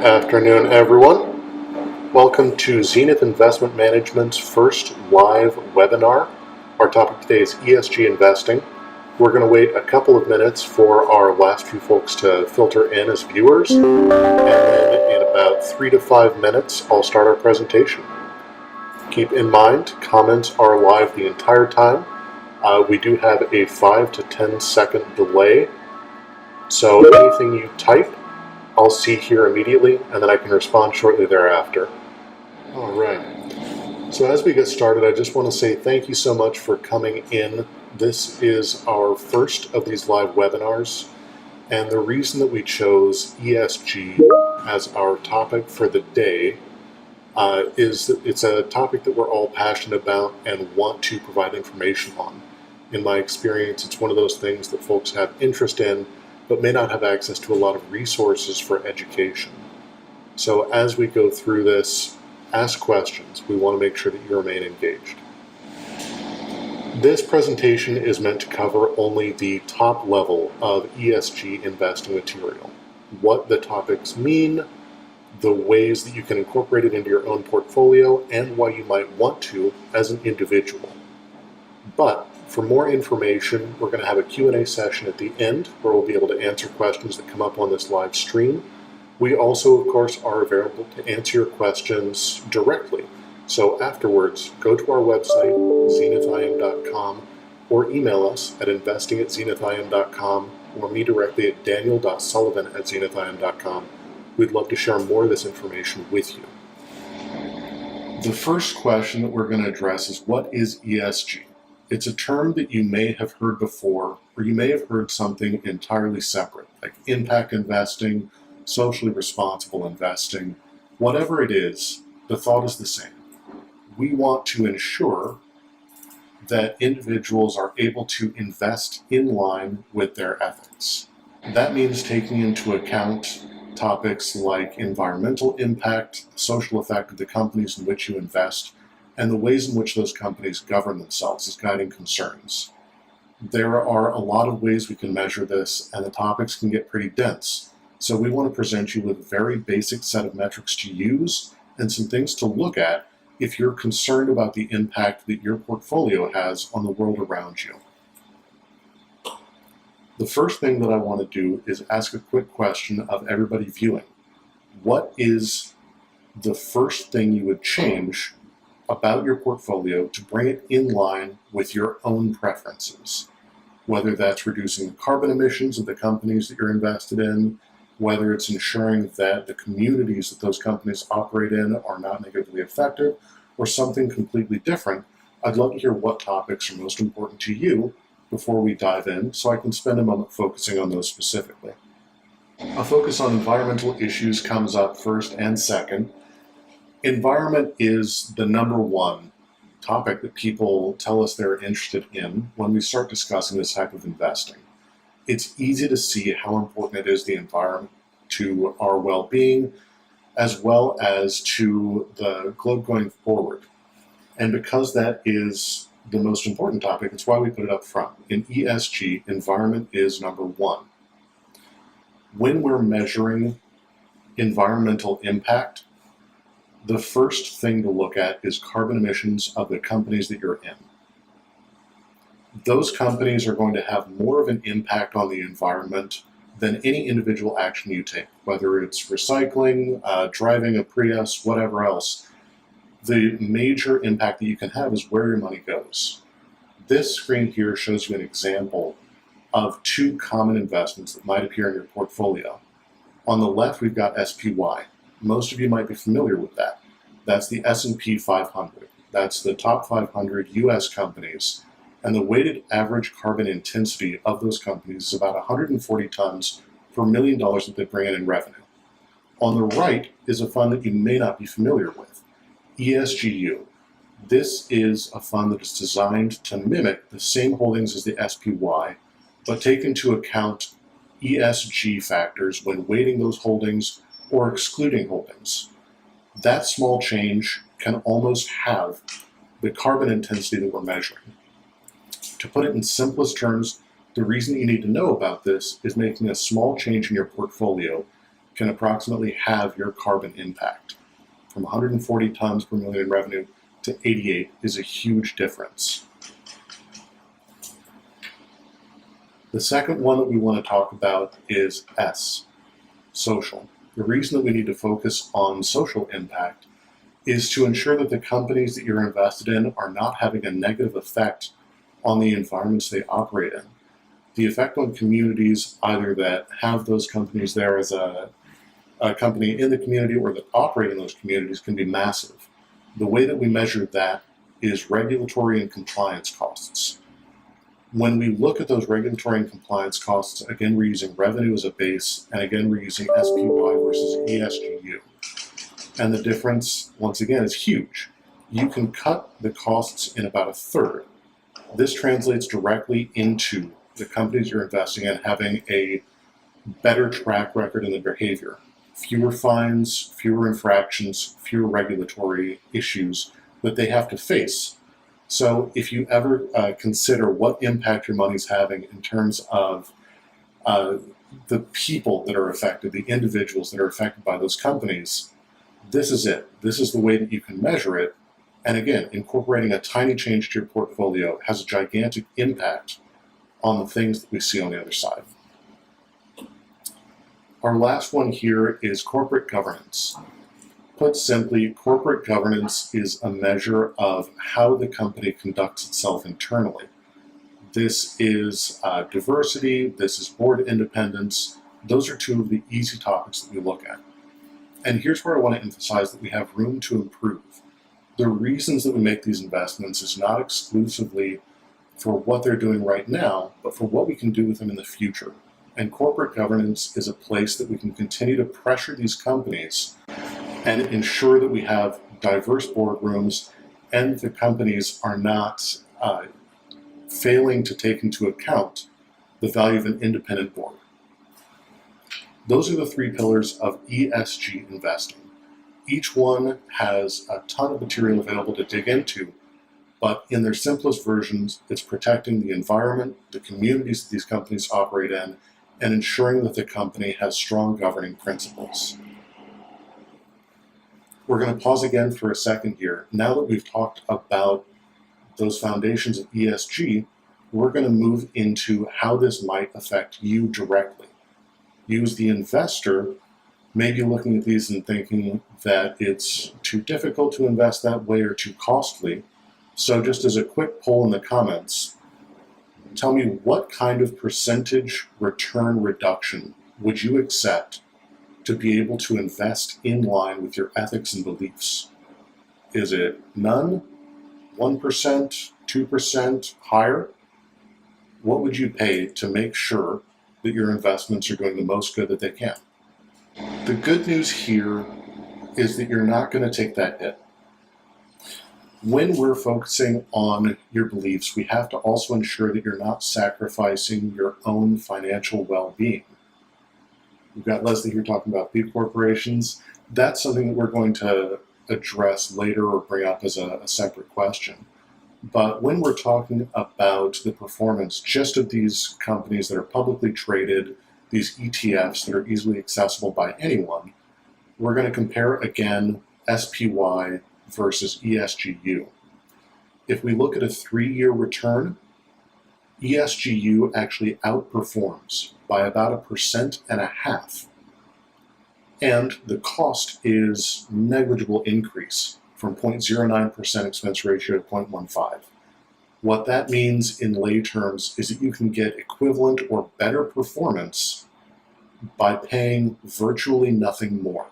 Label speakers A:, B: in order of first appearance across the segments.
A: Afternoon, everyone. Welcome to Zenith Investment Management's first live webinar. Our topic today is ESG investing. We're going to wait a couple of minutes for our last few folks to filter in as viewers, and then in about 3 to 5 minutes, I'll start our presentation. Keep in mind, comments are live the entire time. We do have a 5 to 10 second delay, so anything you type, I'll see here immediately, and then I can respond shortly thereafter. All right. So as we get started, I just want to say thank you so much for coming in. This is our first of these live webinars, and the reason that we chose ESG as our topic for the day is that it's a topic that we're all passionate about and want to provide information on. In my experience, it's one of those things that folks have interest in, but may not have access to a lot of resources for education. So as we go through this, ask questions. We want to make sure that you remain engaged. This presentation is meant to cover only the top level of ESG investing material. What the topics mean, the ways that you can incorporate it into your own portfolio, and why you might want to as an individual. But for more information, we're going to have a Q&A session at the end where we'll be able to answer questions that come up on this live stream. We also, of course, are available to answer your questions directly. So afterwards, go to our website, zenithim.com, or email us at investing@zenithim.com, or me directly at daniel.sullivan@zenithim.com. We'd love to share more of this information with you. The first question that we're going to address is, what is ESG? It's a term that you may have heard before, or you may have heard something entirely separate, like impact investing, socially responsible investing. Whatever it is, the thought is the same. We want to ensure that individuals are able to invest in line with their ethics. That means taking into account topics like environmental impact, social effect of the companies in which you invest, and the ways in which those companies govern themselves as guiding concerns. There are a lot of ways we can measure this, and the topics can get pretty dense. So we want to present you with a very basic set of metrics to use and some things to look at if you're concerned about the impact that your portfolio has on the world around you. The first thing that I want to do is ask a quick question of everybody viewing. What is the first thing you would change about your portfolio to bring it in line with your own preferences? Whether that's reducing the carbon emissions of the companies that you're invested in, whether it's ensuring that the communities that those companies operate in are not negatively affected, or something completely different, I'd love to hear what topics are most important to you before we dive in, so I can spend a moment focusing on those specifically. A focus on environmental issues comes up first and second. Environment is the number one topic that people tell us they're interested in when we start discussing this type of investing. It's easy to see how important it is, the environment, to our well-being, as well as to the globe going forward. And because that is the most important topic, it's why we put it up front. In ESG, environment is number one. When we're measuring environmental impact, the first thing to look at is carbon emissions of the companies that you're in. Those companies are going to have more of an impact on the environment than any individual action you take, whether it's recycling, driving a Prius, whatever else. The major impact that you can have is where your money goes. This screen here shows you an example of two common investments that might appear in your portfolio. On the left, we've got SPY. Most of you might be familiar with that. That's the S&P 500. That's the top 500 US companies. And the weighted average carbon intensity of those companies is about 140 tons per $1 million that they bring in revenue. On the right is a fund that you may not be familiar with, ESGU. This is a fund that is designed to mimic the same holdings as the SPY, but take into account ESG factors when weighting those holdings or excluding holdings. That small change can almost have the carbon intensity that we're measuring. To put it in simplest terms, the reason you need to know about this is making a small change in your portfolio can approximately halve your carbon impact. From 140 tons per million in revenue to 88 is a huge difference. The second one that we want to talk about is S, social. The reason that we need to focus on social impact is to ensure that the companies that you're invested in are not having a negative effect on the environments they operate in. The effect on communities, either that have those companies there as a company in the community or that operate in those communities, can be massive. The way that we measure that is regulatory and compliance costs. When we look at those regulatory and compliance costs, again, we're using revenue as a base, and again, we're using SPY versus ESGU. And the difference, once again, is huge. You can cut the costs in about a third. This translates directly into the companies you're investing in having a better track record in their behavior. Fewer fines, fewer infractions, fewer regulatory issues that they have to face. So if you ever consider what impact your money's having in terms of the people that are affected, the individuals that are affected by those companies, this is it. This is the way that you can measure it. And again, incorporating a tiny change to your portfolio has a gigantic impact on the things that we see on the other side. Our last one here is corporate governance. Put simply, corporate governance is a measure of how the company conducts itself internally. This is diversity, this is board independence. Those are two of the easy topics that we look at. And here's where I want to emphasize that we have room to improve. The reasons that we make these investments is not exclusively for what they're doing right now, but for what we can do with them in the future. And corporate governance is a place that we can continue to pressure these companies and ensure that we have diverse boardrooms and the companies are not failing to take into account the value of an independent board. Those are the three pillars of ESG investing. Each one has a ton of material available to dig into, but in their simplest versions, it's protecting the environment, the communities that these companies operate in, and ensuring that the company has strong governing principles. We're going to pause again for a second here. Now that we've talked about those foundations of ESG, we're going to move into how this might affect you directly. You as the investor may be looking at these and thinking that it's too difficult to invest that way or too costly. So just as a quick poll in the comments, tell me what kind of percentage return reduction would you accept to be able to invest in line with your ethics and beliefs? Is it none, 1%, 2%, higher? What would you pay to make sure that your investments are doing the most good that they can? The good news here is that you're not going to take that hit. When we're focusing on your beliefs, we have to also ensure that you're not sacrificing your own financial well-being. We've got Leslie here talking about B corporations. That's something that we're going to address later or bring up as a separate question. But when we're talking about the performance just of these companies that are publicly traded, these ETFs that are easily accessible by anyone, we're going to compare again SPY versus ESGU. If we look at a 3-year return, ESGU actually outperforms by about 1.5%. And the cost is negligible increase from 0.09% expense ratio to 0.15. What that means in lay terms is that you can get equivalent or better performance by paying virtually nothing more.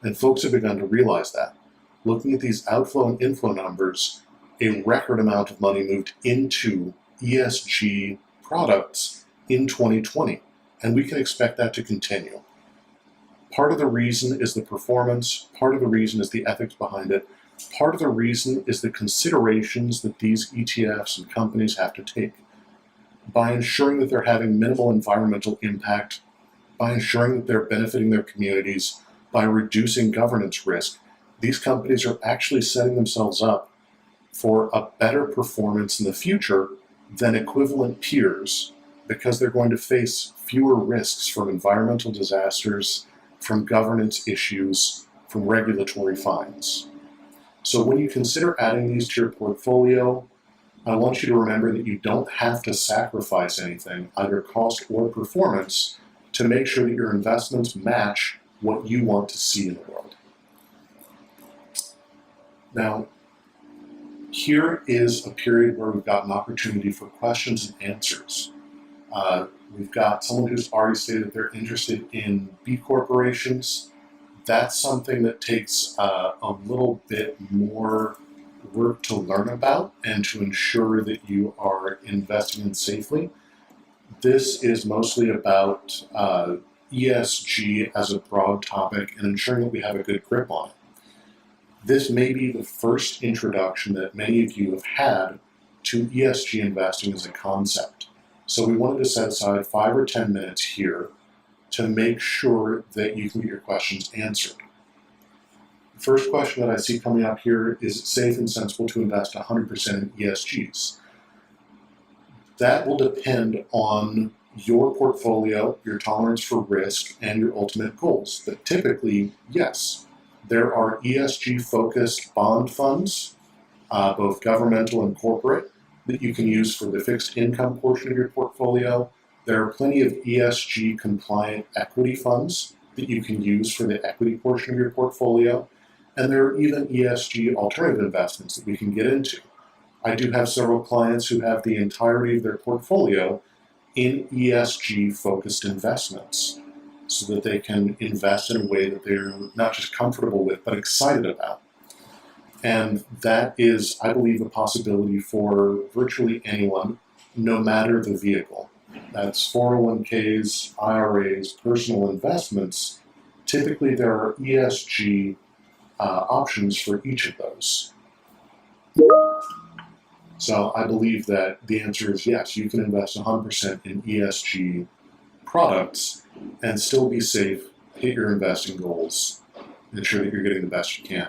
A: And folks have begun to realize that. Looking at these outflow and inflow numbers, a record amount of money moved into ESG products in 2020, and we can expect that to continue. Part of the reason is the performance, part of the reason is the ethics behind it, part of the reason is the considerations that these ETFs and companies have to take. By ensuring that they're having minimal environmental impact, by ensuring that they're benefiting their communities, by reducing governance risk, these companies are actually setting themselves up for a better performance in the future than equivalent peers because they're going to face fewer risks from environmental disasters from governance issues, from regulatory fines. So when you consider adding these to your portfolio, I want you to remember that you don't have to sacrifice anything, either cost or performance, to make sure that your investments match what you want to see in the world. Now, here is a period where we've got an opportunity for questions and answers. We've got someone who's already stated they're interested in B corporations. That's something that takes a little bit more work to learn about and to ensure that you are investing in safely. This is mostly about ESG as a broad topic and ensuring that we have a good grip on it. This may be the first introduction that many of you have had to ESG investing as a concept. So we wanted to set aside 5 or 10 minutes here to make sure that you can get your questions answered. The first question that I see coming up here is: it safe and sensible to invest 100% in ESGs? That will depend on your portfolio, your tolerance for risk, and your ultimate goals. But typically, yes, there are ESG-focused bond funds, both governmental and corporate, that you can use for the fixed income portion of your portfolio. There are plenty of ESG-compliant equity funds that you can use for the equity portion of your portfolio. And there are even ESG alternative investments that we can get into. I do have several clients who have the entirety of their portfolio in ESG-focused investments so that they can invest in a way that they're not just comfortable with, but excited about. And that is, I believe, a possibility for virtually anyone, no matter the vehicle. That's 401ks, IRAs, personal investments. Typically, there are ESG options for each of those. So I believe that the answer is yes, you can invest 100% in ESG products and still be safe, hit your investing goals, and ensure that you're getting the best you can.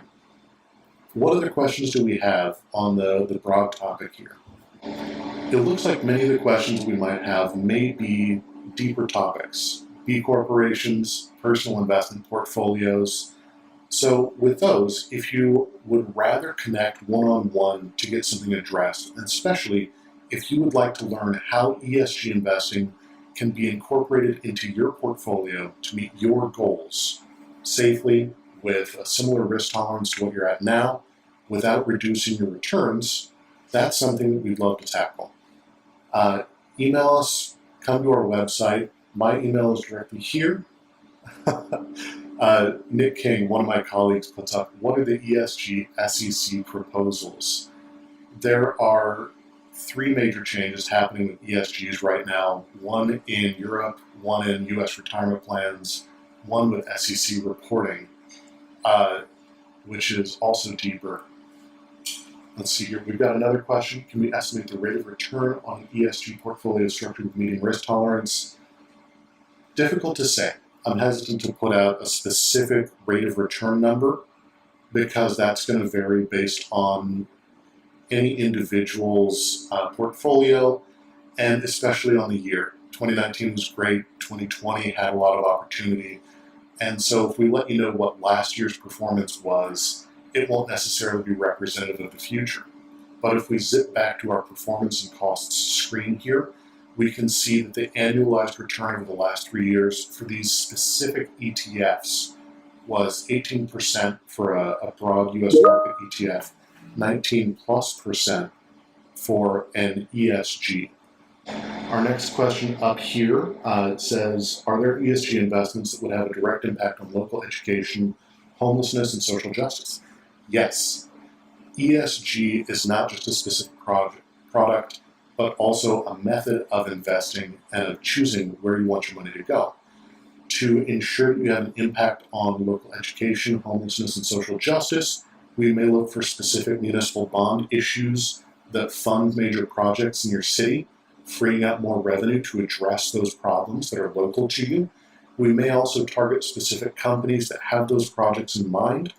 A: What other questions do we have on the broad topic here? It looks like many of the questions we might have may be deeper topics: B corporations, personal investment portfolios. So with those, if you would rather connect one-on-one to get something addressed, and especially if you would like to learn how ESG investing can be incorporated into your portfolio to meet your goals safely with a similar risk tolerance to what you're at now, without reducing your returns, that's something that we'd love to tackle. Email us, come to our website. My email is directly here. Nick King, one of my colleagues, puts up, what are the ESG SEC proposals? There are 3 major changes happening with ESGs right now, one in Europe, one in US retirement plans, one with SEC reporting, which is also deeper. Let's see here, we've got another question. Can we estimate the rate of return on an ESG portfolio structured with meeting risk tolerance? Difficult to say. I'm hesitant to put out a specific rate of return number because that's going to vary based on any individual's portfolio and especially on the year. 2019 was great. 2020 had a lot of opportunity. And so if we let you know what last year's performance was, it won't necessarily be representative of the future. But if we zip back to our performance and costs screen here, we can see that the annualized return over the last 3 years for these specific ETFs was 18% for a broad US market ETF, 19+% for an ESG. Our next question up here says, are there ESG investments that would have a direct impact on local education, homelessness, and social justice? Yes. ESG is not just a specific product, but also a method of investing and of choosing where you want your money to go. To ensure that you have an impact on local education, homelessness, and social justice, we may look for specific municipal bond issues that fund major projects in your city, freeing up more revenue to address those problems that are local to you. We may also target specific companies that have those projects in mind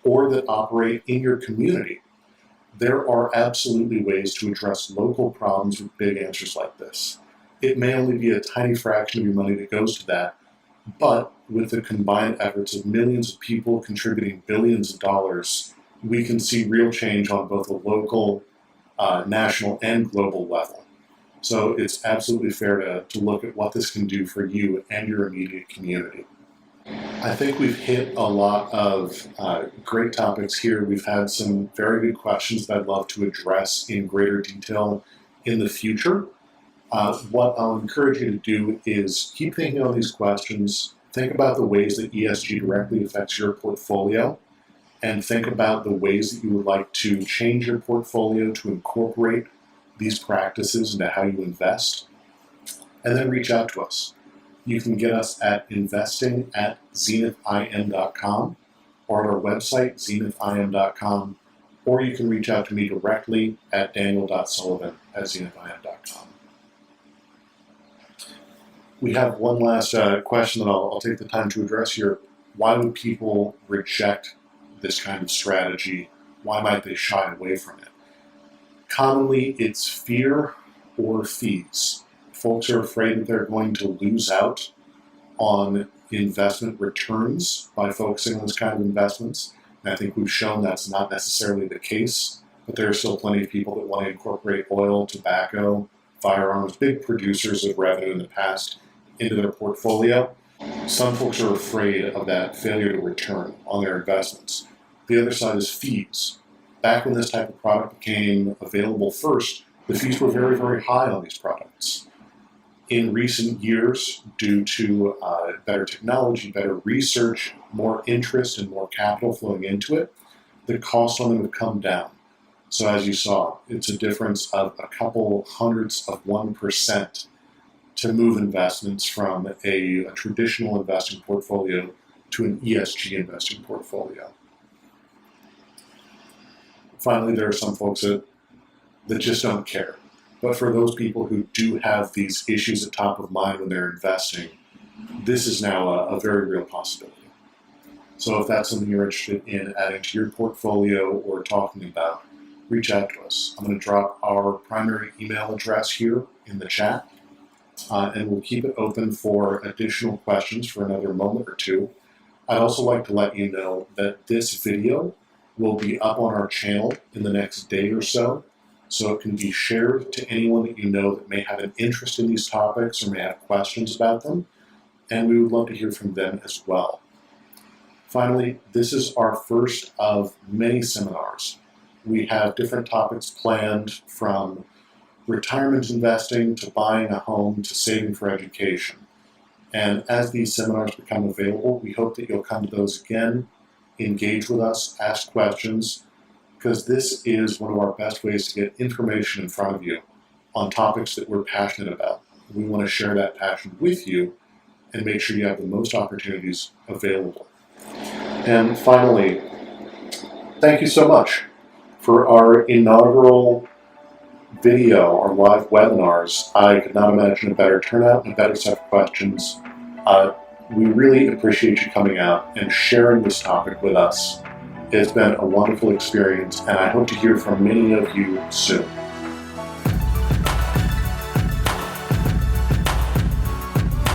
A: or that operate in your community. There are absolutely ways to address local problems with big answers like this. It may only be a tiny fraction of your money that goes to that, but with the combined efforts of millions of people contributing billions of dollars, we can see real change on both a local, national, and global level. So it's absolutely fair to look at what this can do for you and your immediate community. I think we've hit a lot of great topics here. We've had some very good questions that I'd love to address in greater detail in the future. What I'll encourage you to do is keep thinking on these questions, think about the ways that ESG directly affects your portfolio, and think about the ways that you would like to change your portfolio to incorporate these practices into how you invest, and then reach out to us. You can get us at investing@zenithim.com or at our website, zenithim.com, or you can reach out to me directly at daniel.sullivan@zenithim.com. We have one last question that I'll take the time to address here. Why would people reject this kind of strategy? Why might they shy away from it? Commonly, it's fear or fees. Folks are afraid that they're going to lose out on investment returns by focusing on this kind of investments. And I think we've shown that's not necessarily the case, but there are still plenty of people that want to incorporate oil, tobacco, firearms, big producers of revenue in the past, into their portfolio. Some folks are afraid of that failure to return on their investments. The other side is fees. Back when this type of product became available first, the fees were very, very high on these products. In recent years, due to better technology, better research, more interest, and more capital flowing into it, the cost on them have come down. So as you saw, it's a difference of a couple hundredths of 1% to move investments from a traditional investing portfolio to an ESG investing portfolio. Finally, there are some folks that just don't care. But for those people who do have these issues at top of mind when they're investing, this is now a very real possibility. So if that's something you're interested in adding to your portfolio or talking about, reach out to us. I'm going to drop our primary email address here in the chat, and we'll keep it open for additional questions for another moment or two. I'd also like to let you know that this video will be up on our channel in the next day or so it can be shared to anyone that you know that may have an interest in these topics or may have questions about them, and we would love to hear from them as well. Finally, this is our first of many seminars. We have different topics planned, from retirement investing to buying a home to saving for education. And as these seminars become available, we hope that you'll come to those again, engage with us, ask questions, because this is one of our best ways to get information in front of you on topics that we're passionate about. We want to share that passion with you and make sure you have the most opportunities available. And finally, thank you so much for our inaugural video, our live webinars. I could not imagine a better turnout and a better set of questions. We really appreciate you coming out and sharing this topic with us. It's been a wonderful experience, and I hope to hear from many of you soon.